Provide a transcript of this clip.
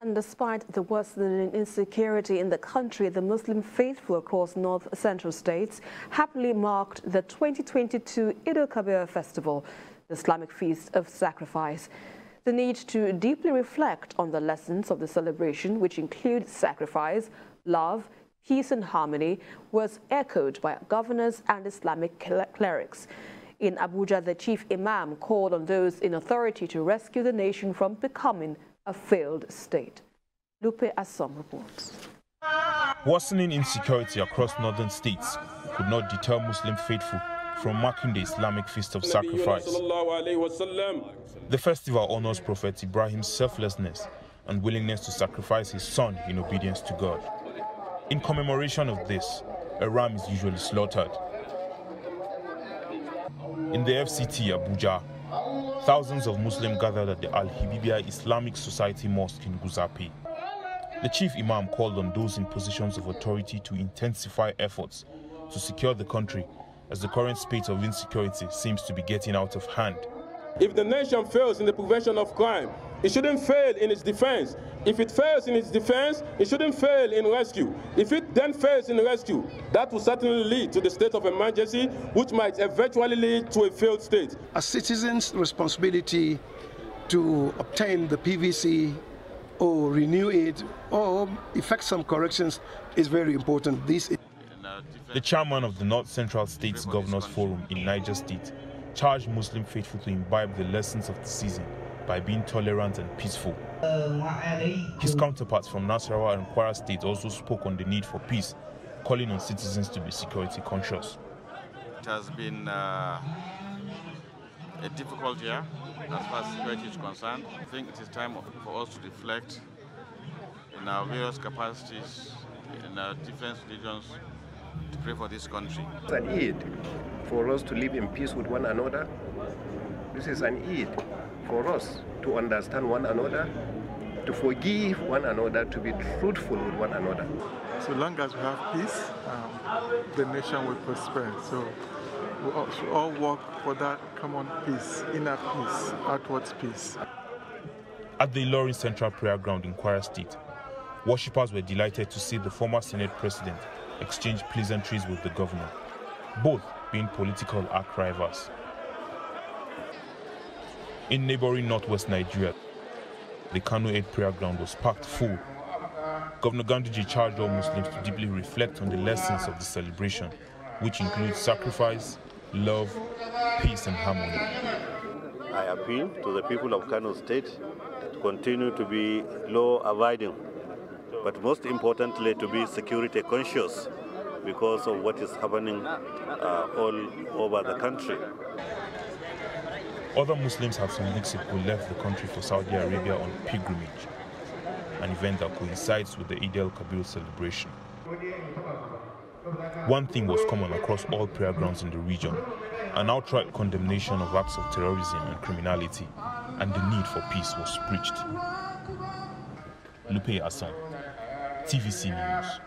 And despite the worsening insecurity in the country, the Muslim faithful across north-central states happily marked the 2022 Eid El Kabir festival, the Islamic feast of sacrifice. The need to deeply reflect on the lessons of the celebration, which include sacrifice, love, peace and harmony, was echoed by governors and Islamic clerics. In Abuja, the chief imam called on those in authority to rescue the nation from becoming a failed state. Lupe Assom reports. Worsening insecurity across northern states could not deter Muslim faithful from marking the Islamic feast of sacrifice. The festival honors Prophet Ibrahim's selflessness and willingness to sacrifice his son in obedience to God. In commemoration of this, a ram is usually slaughtered. In the FCT Abuja, thousands of Muslims gathered at the Al-Hibibia Islamic Society Mosque in Guzapi. The chief imam called on those in positions of authority to intensify efforts to secure the country as the current spate of insecurity seems to be getting out of hand. If the nation fails in the prevention of crime, it shouldn't fail in its defense. If it fails in its defense, it shouldn't fail in rescue. If it then fails in rescue, that will certainly lead to the state of emergency, which might eventually lead to a failed state. A citizen's responsibility to obtain the PVC or renew it or effect some corrections is very important. The chairman of the North Central States Governors Forum in Niger State charged Muslim faithful to imbibe the lessons of the season by being tolerant and peaceful. His counterparts from Nasarawa and Kwara State also spoke on the need for peace, calling on citizens to be security conscious. It has been a difficult year as far as security is concerned. I think it is time for us to reflect in our various capacities, in our different regions, to pray for this country. It's an Eid for us to live in peace with one another. This is an Eid for us to understand one another, to forgive one another, to be truthful with one another. So long as we have peace, the nation will prosper. So we should all work for that common peace, inner peace, outwards peace. At the Ilorin Central Prayer Ground in Kwara State, worshippers were delighted to see the former Senate President exchange pleasantries with the governor, both being political arch rivals. In neighboring northwest Nigeria, the Kano Eid Prayer Ground was packed full. Governor Ganduje charged all Muslims to deeply reflect on the lessons of the celebration, which includes sacrifice, love, peace and harmony. I appeal to the people of Kano State to continue to be law-abiding, but most importantly to be security conscious because of what is happening all over the country. Other Muslims have some weeks ago left the country for Saudi Arabia on pilgrimage, an event that coincides with the Eid El Kabir celebration. One thing was common across all prayer grounds in the region: an outright condemnation of acts of terrorism and criminality, and the need for peace was preached. Lupe Assom, TVC News.